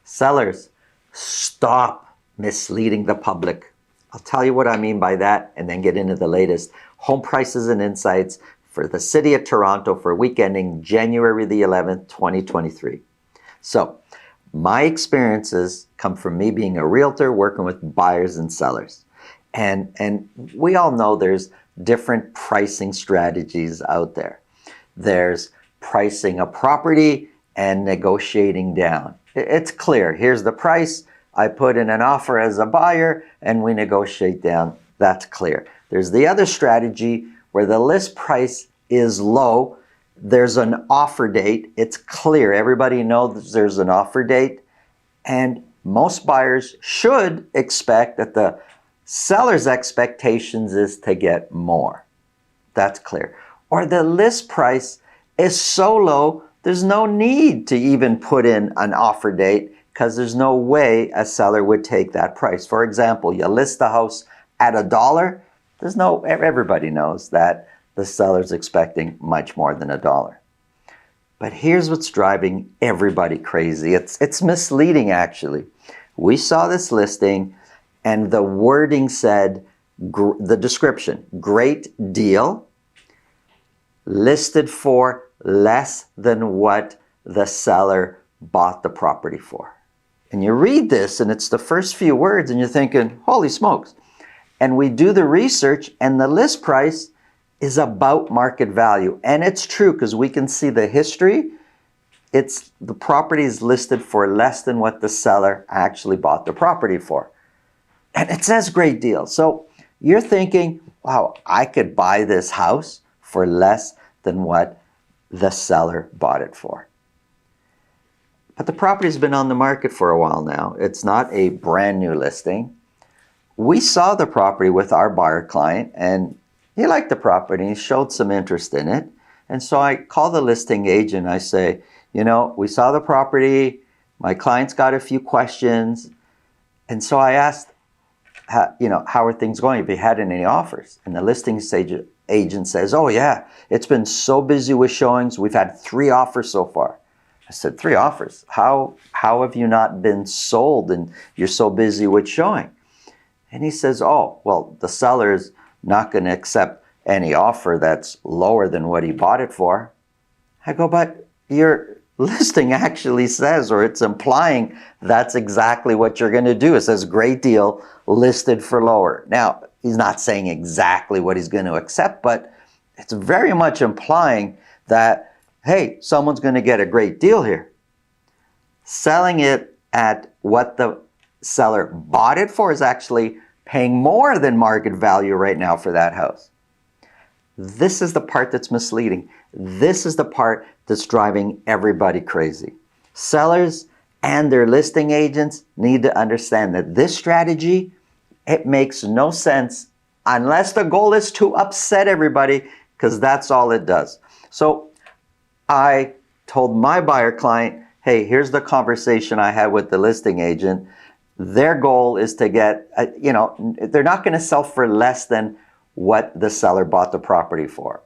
Sellers, stop misleading the public. I'll tell you what I mean by that and then get into the latest home prices and insights for the city of Toronto for week ending January the 11th, 2023. So, my experiences come from me being a realtor working with buyers and sellers. And we all know there's different pricing strategies out there. There's pricing a property and negotiating down. It's clear. Here's the price. I put in an offer as a buyer and we negotiate down. That's clear. There's the other strategy where the list price is low. There's an offer date. It's clear. Everybody knows there's an offer date. And most buyers should expect that the seller's expectations is to get more. That's clear. Or the list price is so low, there's no need to even put in an offer date because there's no way a seller would take that price. For example, you list the house at $1. Everybody knows that the seller's expecting much more than $1. But here's what's driving everybody crazy. It's misleading, actually. We saw this listing and the wording said, the description, great deal, listed for less than what the seller bought the property for. And you read this and it's the first few words and you're thinking, holy smokes. And we do the research and the list price is about market value. And it's true because we can see the history. The property is listed for less than what the seller actually bought the property for. And it says great deal. So you're thinking, wow, I could buy this house for less than what the seller bought it for. But the property's been on the market for a while now. It's not a brand new listing. We saw the property with our buyer client and he liked the property. He showed some interest in it. And so I call the listing agent. I say, we saw the property. My client's got a few questions. And so I asked, how are things going? Have you had any offers? And the listing agent says, oh yeah, it's been so busy with showings. We've had 3 offers so far. I said, 3 offers? How have you not been sold and you're so busy with showing? And he says, oh, well, the seller's not going to accept any offer that's lower than what he bought it for. I go, but your listing actually says, or it's implying that's exactly what you're going to do. It says great deal listed for lower. Now, he's not saying exactly what he's going to accept, but it's very much implying that, hey, someone's going to get a great deal here. Selling it at what the seller bought it for is actually paying more than market value right now for that house. This is the part that's misleading. This is the part that's driving everybody crazy. Sellers and their listing agents need to understand that this strategy, it makes no sense unless the goal is to upset everybody, because that's all it does. So I told my buyer client, hey, here's the conversation I had with the listing agent. Their goal is to get, they're not going to sell for less than what the seller bought the property for.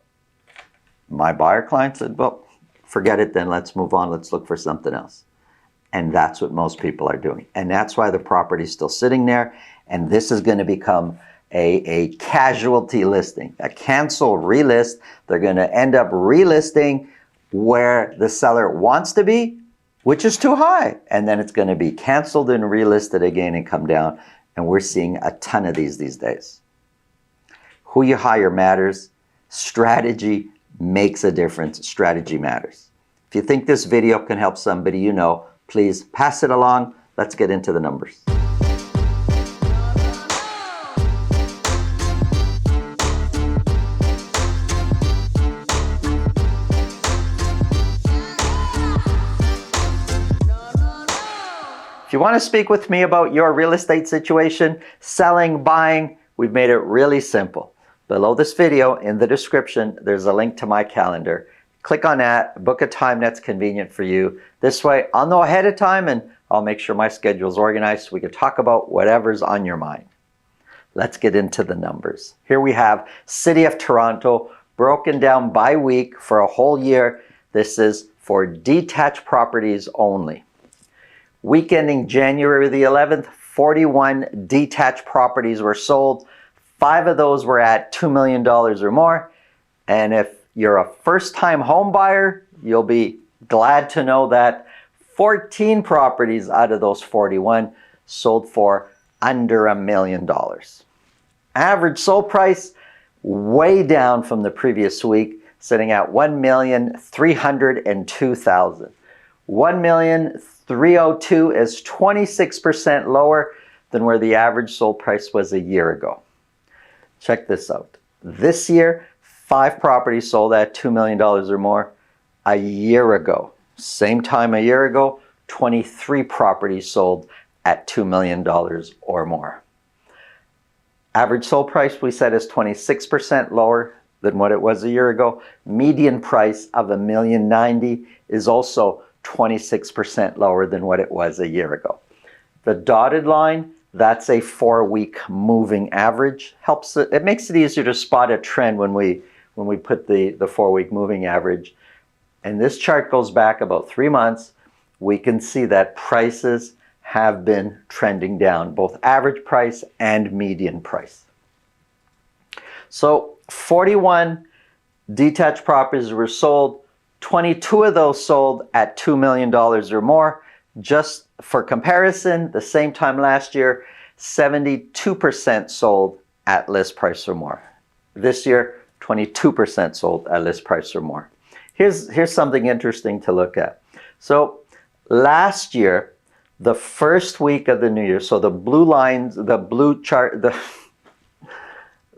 My buyer client said, well, forget it then. Let's move on. Let's look for something else. And that's what most people are doing. And that's why the property is still sitting there. And this is going to become a casualty listing, a cancel relist. They're going to end up relisting where the seller wants to be, which is too high. And then it's going to be canceled and relisted again and come down. And we're seeing a ton of these days. Who you hire matters. Strategy makes a difference. Strategy matters. If you think this video can help somebody please pass it along. Let's get into the numbers. If you want to speak with me about your real estate situation, selling, buying, we've made it really simple. Below this video, in the description, there's a link to my calendar. Click on that, book a time that's convenient for you. This way, I'll know ahead of time and I'll make sure my schedule's organized so we can talk about whatever's on your mind. Let's get into the numbers. Here we have City of Toronto, broken down by week for a whole year. This is for detached properties only. Week ending January the 11th, 41 detached properties were sold. 5 of those were at $2 million or more. And if you're a first-time home buyer, you'll be glad to know that 14 properties out of those 41 sold for under $1 million. Average sold price way down from the previous week, sitting at $1,302,000. $1,302,000 is 26% lower than where the average sold price was a year ago. Check this out. This year, 5 properties sold at $2 million or more. A year ago, same time a year ago, 23 properties sold at $2 million or more. Average sold price, we said, is 26% lower than what it was a year ago. Median price of $1,090,000 is also 26% lower than what it was a year ago. The dotted line, that's a 4-week moving average. It makes it easier to spot a trend when we put the 4-week moving average. And this chart goes back about 3 months. We can see that prices have been trending down, both average price and median price. So 41 detached properties were sold. 22 of those sold at $2 million or more. Just for comparison, the same time last year, 72% sold at list price or more. This year, 22% sold at list price or more. Here's something interesting to look at. So last year, the first week of the new year, so the blue lines, the blue chart,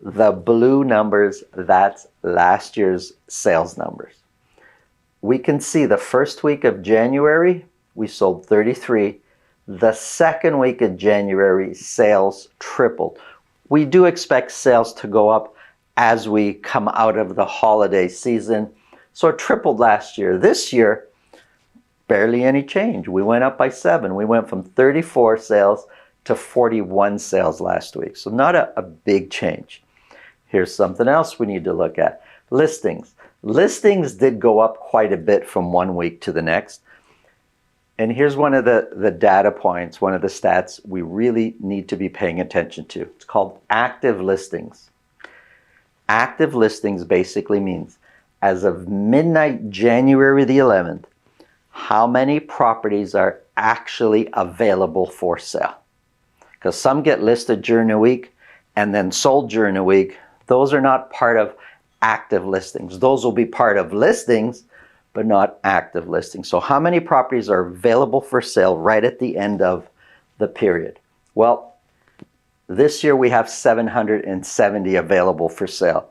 the blue numbers, that's last year's sales numbers. We can see the first week of January, we sold 33. The second week of January, sales tripled. We do expect sales to go up as we come out of the holiday season. So it tripled last year. This year, barely any change. We went up by 7. We went from 34 sales to 41 sales last week. So not a big change. Here's something else we need to look at. Listings. Listings did go up quite a bit from one week to the next. And here's one of the data points, one of the stats we really need to be paying attention to. It's called active listings. Active listings basically means as of midnight, January the 11th, how many properties are actually available for sale. Because some get listed during the week and then sold during the week. Those are not part of active listings. Those will be part of listings, but not active listings. So how many properties are available for sale right at the end of the period? Well, this year we have 770 available for sale.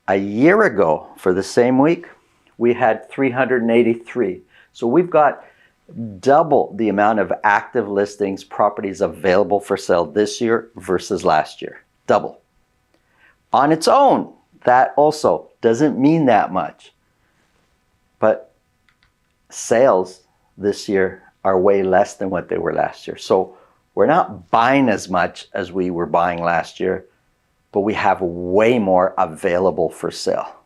A year ago, for the same week, we had 383. So we've got double the amount of active listings, properties available for sale this year versus last year. Double. On its own, that also doesn't mean that much. But sales this year are way less than what they were last year. So we're not buying as much as we were buying last year, but we have way more available for sale.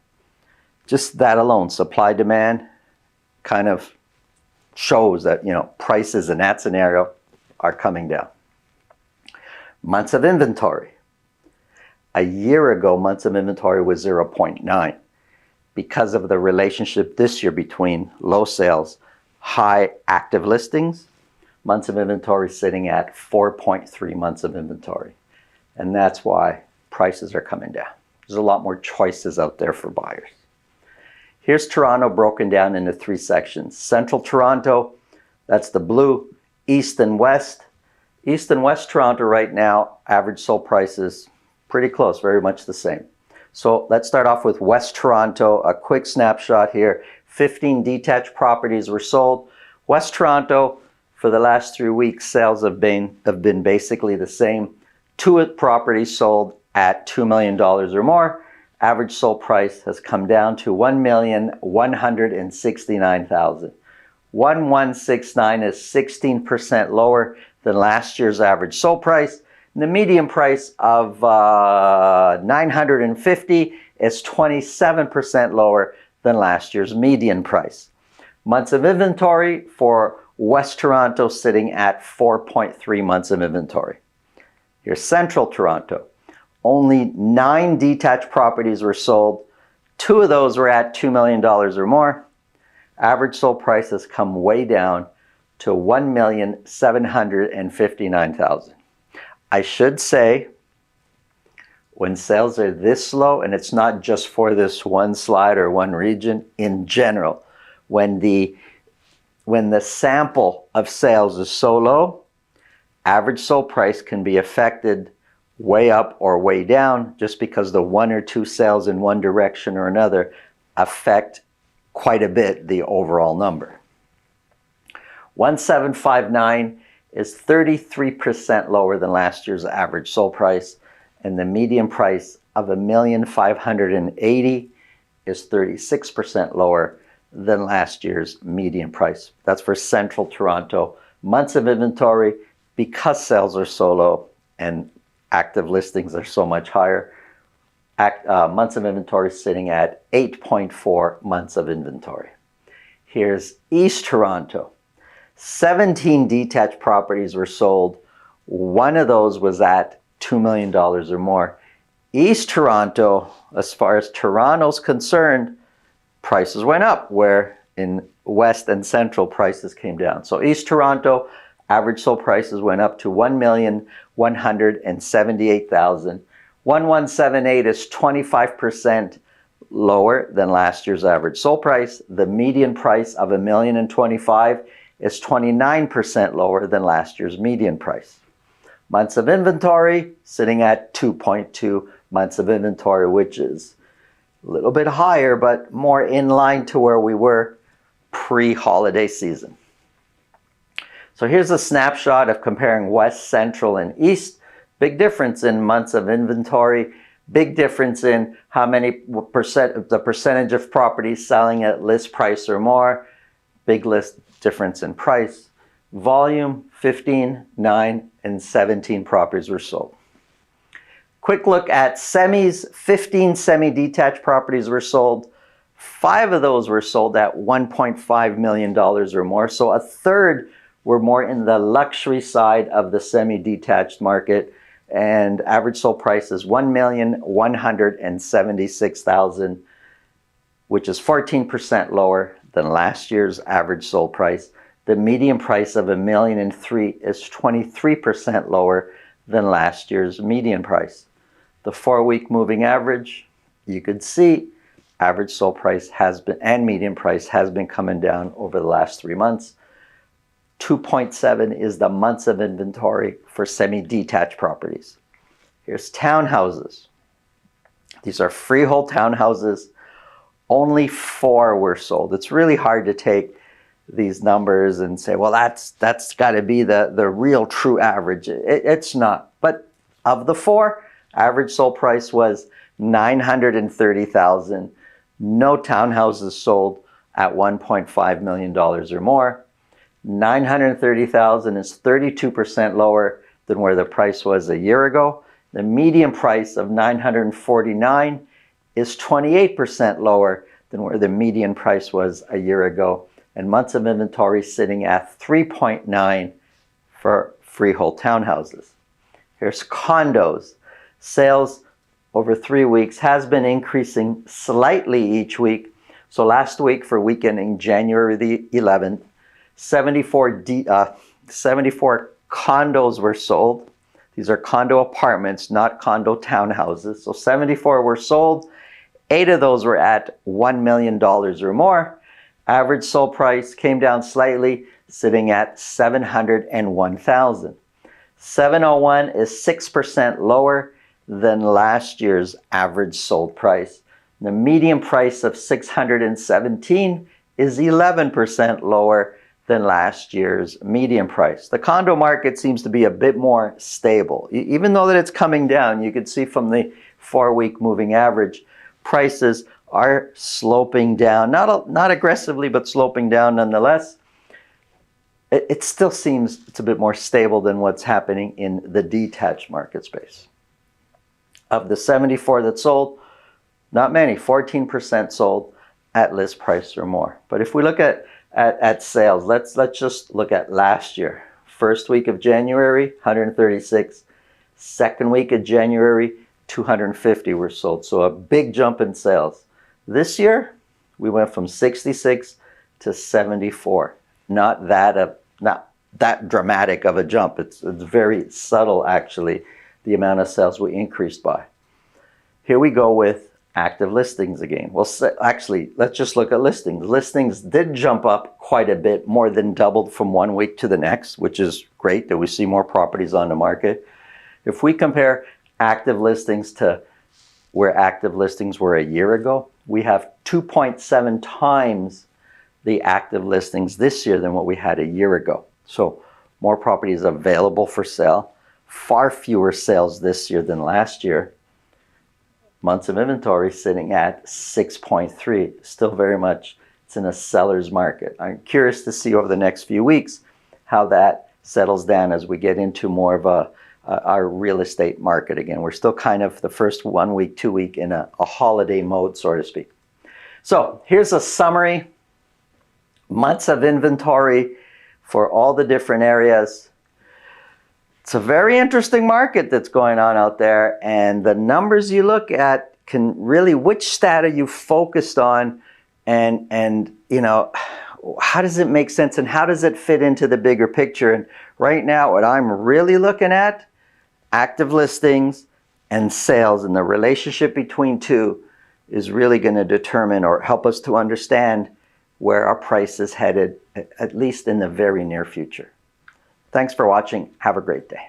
Just that alone, supply demand kind of shows that, prices in that scenario are coming down. Months of inventory. A year ago, months of inventory was 0.9. Because of the relationship this year between low sales, high active listings, months of inventory sitting at 4.3 months of inventory. And that's why prices are coming down. There's a lot more choices out there for buyers. Here's Toronto broken down into 3 sections. Central Toronto, that's the blue. East and West. East and West Toronto right now, average sold prices pretty close, very much the same. So let's start off with West Toronto. A quick snapshot here. 15 detached properties were sold. West Toronto, for the last 3 weeks, sales have been basically the same. 2 properties sold at $2 million or more. Average sold price has come down to $1,169,000. 1,169 is 16% lower than last year's average sold price. And the median price of $950 is 27% lower than last year's median price. Months of inventory for West Toronto sitting at 4.3 months of inventory. Here's Central Toronto. Only 9 detached properties were sold. 2 of those were at $2 million or more. Average sold price has come way down to $1,759,000. I should say, when sales are this low, and it's not just for this one slide or one region, in general, when the sample of sales is so low, average sold price can be affected way up or way down just because the 1 or 2 sales in one direction or another affect quite a bit the overall number. 1,759 is 33% lower than last year's average sold price, and the median price of $1,580,000 is 36% lower than last year's median price. That's for Central Toronto. Months of inventory, because sales are so low and active listings are so much higher, months of inventory sitting at 8.4 months of inventory. Here's East Toronto. 17 detached properties were sold. 1 of those was at $2 million or more. East Toronto, as far as Toronto's concerned, prices went up, where in West and Central prices came down. So East Toronto, average sold prices went up to $1,178,000. 1,178 is 25% lower than last year's average sold price. The median price of $1,025,000 is 29% lower than last year's median price. Months of inventory sitting at 2.2 months of inventory, which is a little bit higher, but more in line to where we were pre-holiday season. So here's a snapshot of comparing West, Central, and East. Big difference in months of inventory. Big difference in how many the percentage of properties selling at list price or more. Big difference in price. Volume, 15, 9, and 17 properties were sold. Quick look at semis. 15 semi-detached properties were sold. 5 of those were sold at $1.5 million or more. So a third were more in the luxury side of the semi-detached market. And average sold price is $1,176,000, which is 14% lower than last year's average sold price. The median price of $1,003,000 is 23% lower than last year's median price. The 4-week moving average, you could see average sold price has been, and median price has been coming down over the last 3 months. 2.7 is the months of inventory for semi-detached properties. Here's townhouses. These are freehold townhouses. Only 4 were sold. It's really hard to take these numbers and say, well, that's got to be the real true average. It's not. But of the 4, average sold price was $930,000. No townhouses sold at $1.5 million or more. $930,000 is 32% lower than where the price was a year ago. The median price of $949,000 is 28% lower than where the median price was a year ago. And months of inventory sitting at 3.9 for freehold townhouses. Here's condos. Sales over 3 weeks has been increasing slightly each week. So last week, for week ending January the 11th, 74 condos were sold. These are condo apartments, not condo townhouses. So 74 were sold. 8 of those were at $1 million or more. Average sold price came down slightly, sitting at $701,000. 701 is 6% lower than last year's average sold price. The median price of $617 is 11% lower than last year's median price. The condo market seems to be a bit more stable. Even though that it's coming down, you can see from the 4-week moving average, prices are sloping down. Not aggressively, but sloping down nonetheless. It still seems it's a bit more stable than what's happening in the detached market space. Of the 74 that sold, not many, 14% sold at list price or more. But if we look at at sales. Let's just look at last year. First week of January, 136. Second week of January, 250 were sold. So a big jump in sales. This year, we went from 66 to 74. Not that dramatic of a jump. It's very subtle, actually, the amount of sales we increased by. Here we go with active listings again. Well, actually, let's just look at listings. Listings did jump up quite a bit, more than doubled from one week to the next, which is great that we see more properties on the market. If we compare active listings to where active listings were a year ago, we have 2.7 times the active listings this year than what we had a year ago. So more properties available for sale, far fewer sales this year than last year. Months of inventory sitting at 6.3, still very much, it's in a seller's market. I'm curious to see over the next few weeks how that settles down as we get into more of our real estate market again. We're still kind of the first 1 week, 2 week in a holiday mode, so to speak. So here's a summary. Months of inventory for all the different areas. It's a very interesting market that's going on out there, and the numbers you look at can really, which stat are you focused on, and you know, how does it make sense and how does it fit into the bigger picture? And right now what I'm really looking at, active listings and sales, and the relationship between two is really going to determine or help us to understand where our price is headed, at least in the very near future. Thanks for watching. Have a great day.